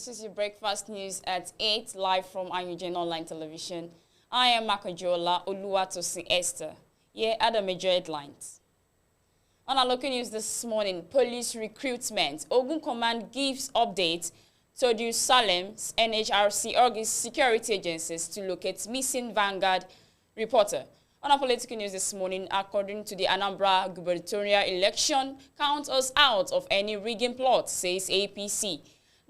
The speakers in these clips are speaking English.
This is your breakfast news at 8, live from AYOGEN online television. I am Makajola Oluwatosin Esther. Here are the major headlines. On our local news this morning, police recruitment. Ogun Command gives update to Jerusalem's NHRC urges security agencies to locate missing Vanguard reporter. On our political news this morning, according to the Anambra gubernatorial election, count us out of any rigging plot, says APC.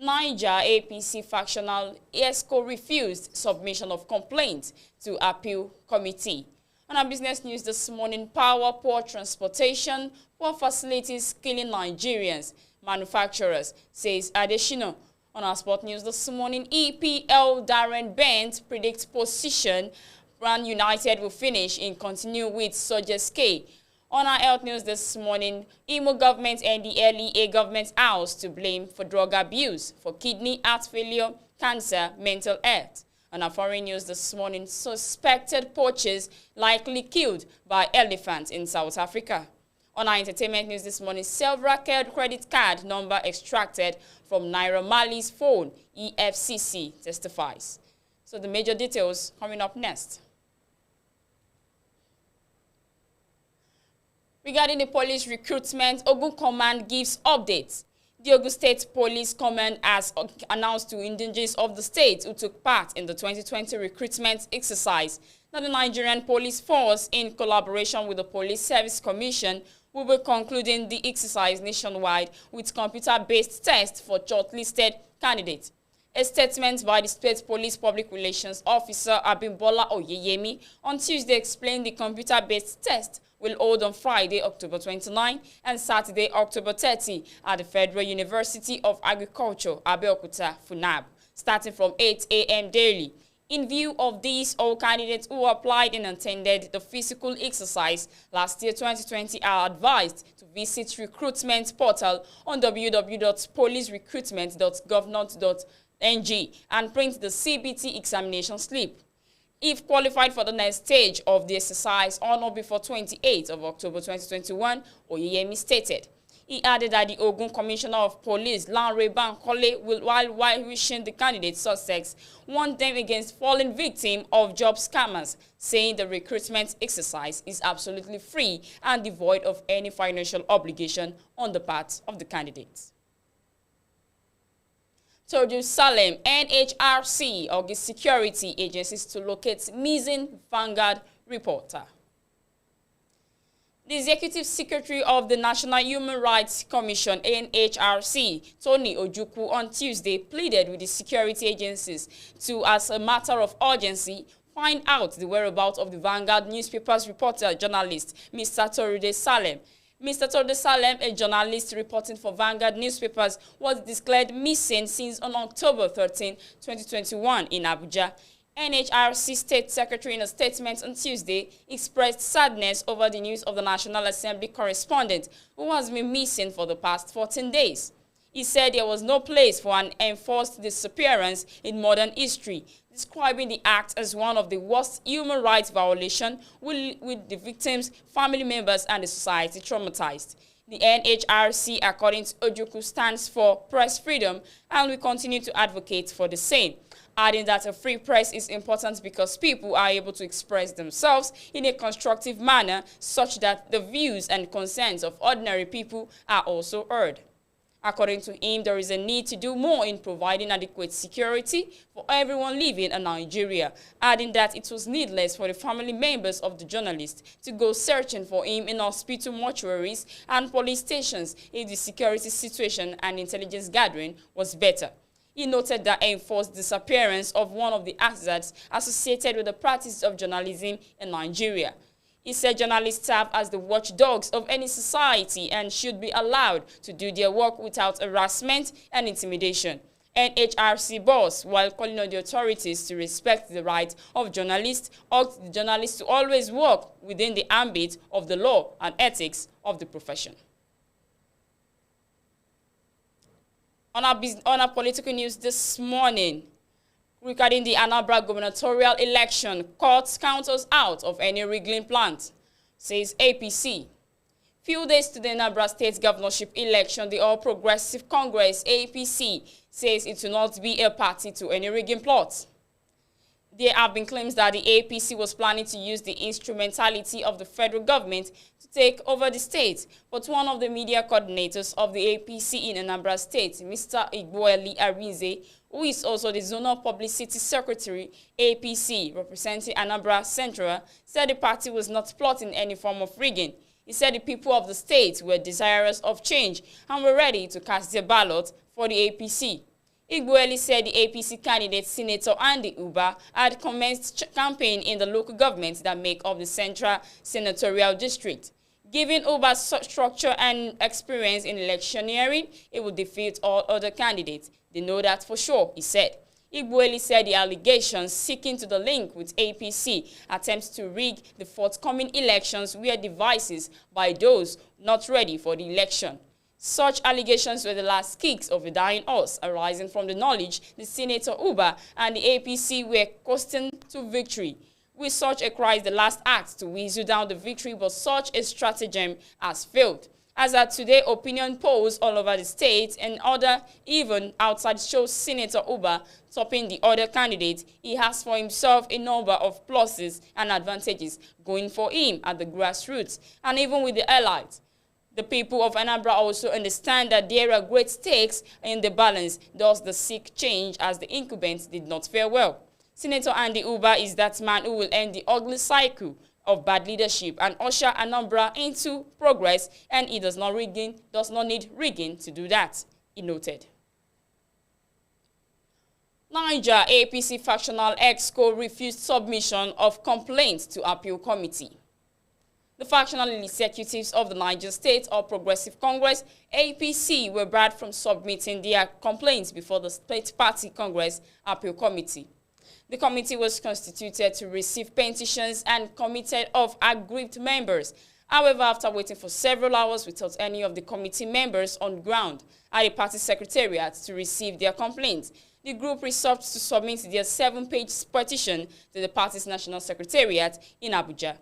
Niger APC factional ESCO refused submission of complaint to appeal committee. On our business news this morning, power, poor transportation, poor facilities killing Nigerians, manufacturers, says Adeshino. On our sport news this morning, EPL Darren Bent predicts position. Brand United will finish in continue with Sojas K. On our health news this morning, Imo government and the LEA government house to blame for drug abuse, for kidney, heart failure, cancer, mental health. On our foreign news this morning, suspected poachers likely killed by elephants in South Africa. On our entertainment news this morning, several credit card number extracted from Naira Marley's phone, EFCC testifies. So the major details coming up next. Regarding the police recruitment, Ogun Command gives updates. The Ogun State Police Command has announced to indigenes of the state who took part in the 2020 recruitment exercise that the Nigerian Police Force, in collaboration with the Police Service Commission, will be concluding the exercise nationwide with computer-based tests for shortlisted candidates. A statement by the State Police Public Relations Officer Abimbola Oyeyemi on Tuesday explained the computer-based test will hold on Friday, October 29 and Saturday, October 30 at the Federal University of Agriculture, Abeokuta, FUNAB, starting from 8 a.m. daily. In view of this, all candidates who applied and attended the physical exercise last year, 2020, are advised to visit recruitment portal on www.policerecruitment.gov.ng and print the CBT examination slip. If qualified for the next stage of the exercise on or before 28th of October 2021, Oyeyemi stated. He added that the Ogun Commissioner of Police, Lanre Bankole, will, while wishing the candidate suspects, warn them against falling victim of job scammers, saying the recruitment exercise is absolutely free and devoid of any financial obligation on the part of the candidates. To Jerusalem, NHRC urges security agencies to locate missing Vanguard reporter. The Executive Secretary of the National Human Rights Commission, NHRC, Tony Ojukwu, on Tuesday pleaded with the security agencies to, as a matter of urgency, find out the whereabouts of the Vanguard newspaper's reporter journalist, Mr. Toride Salem. Mr. Toride Salem, a journalist reporting for Vanguard newspapers, was declared missing since on October 13, 2021 in Abuja. NHRC State Secretary, in a statement on Tuesday, expressed sadness over the news of the National Assembly correspondent who has been missing for the past 14 days. He said there was no place for an enforced disappearance in modern history, describing the act as one of the worst human rights violations with the victims, family members, and the society traumatized. The NHRC, according to Ojukwu, stands for press freedom and will continue to advocate for the same, adding that a free press is important because people are able to express themselves in a constructive manner such that the views and concerns of ordinary people are also heard. According to him, there is a need to do more in providing adequate security for everyone living in Nigeria, adding that it was needless for the family members of the journalist to go searching for him in hospital mortuaries and police stations if the security situation and intelligence gathering was better. He noted that enforced disappearance of one of the hazards associated with the practice of journalism in Nigeria. He said journalists serve as the watchdogs of any society and should be allowed to do their work without harassment and intimidation. NHRC boss, while calling on the authorities to respect the rights of journalists, urged the journalists to always work within the ambit of the law and ethics of the profession. On our political news this morning, regarding the Anambra gubernatorial election, courts count us out of any rigging plant, says APC. Few days to the Anambra State governorship election, the All Progressive Congress, APC, says it will not be a party to any rigging plot. There have been claims that the APC was planning to use the instrumentality of the federal government to take over the state, but one of the media coordinators of the APC in Anambra State, Mr. Igboeli Arinze, who is also the Zonal Publicity Secretary, APC, representing Anambra Central, said the party was not plotting any form of rigging. He said the people of the state were desirous of change and were ready to cast their ballot for the APC. Igboeli said the APC candidate, Senator Andy Uba, had commenced campaign in the local government that make up the Central Senatorial District. Given Uba's structure and experience in electioneering, it would defeat all other candidates. They know that for sure, he said. Igboeli said the allegations seeking to the link with APC attempts to rig the forthcoming elections were devices by those not ready for the election. Such allegations were the last kicks of a dying horse, arising from the knowledge the Senator Uba and the APC were coasting to victory. With such a cry is the last act to whistle down the victory, but such a stratagem has failed. As at today, opinion polls all over the state and other even outside shows Senator Uba topping the other candidates. He has for himself a number of pluses and advantages going for him at the grassroots and even with the allies. The people of Anambra also understand that there are great stakes in the balance, thus the seek change as the incumbents did not fare well. Senator Andy Uba is that man who will end the ugly cycle of bad leadership and usher Anambra into progress, and he does not need rigging to do that, he noted. Niger APC factional exco refused submission of complaints to appeal committee. The factional executives of the Niger State All Progressive Congress, APC, were barred from submitting their complaints before the State Party Congress Appeal Committee. The committee was constituted to receive petitions and committed of aggrieved members. However, after waiting for several hours without any of the committee members on ground at the party secretariat to receive their complaints, the group resolved to submit their 7-page petition to the party's national secretariat in Abuja.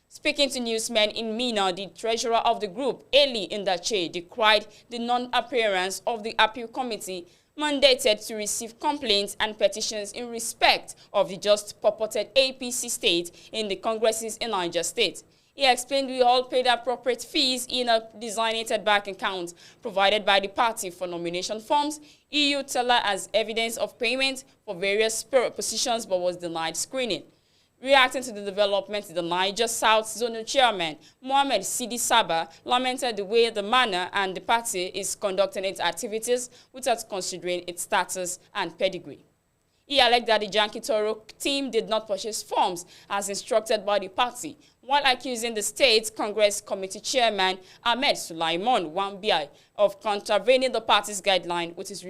Speaking to newsmen in Minna, the treasurer of the group, Eli Ndache, decried the non-appearance of the appeal committee mandated to receive complaints and petitions in respect of the just purported APC state in the congresses in Niger State. He explained we all paid appropriate fees in a designated bank account provided by the party for nomination forms, EU teller as evidence of payment for various positions but was denied screening. Reacting to the development, the Niger South Zonal Chairman, Mohamed Sidi Saba, lamented the way the manner and the party is conducting its activities without considering its status and pedigree. He alleged that the Jankitoro team did not purchase forms as instructed by the party, while accusing the State Congress Committee Chairman Ahmed Sulaiman Wambiai of contravening the party's guideline with his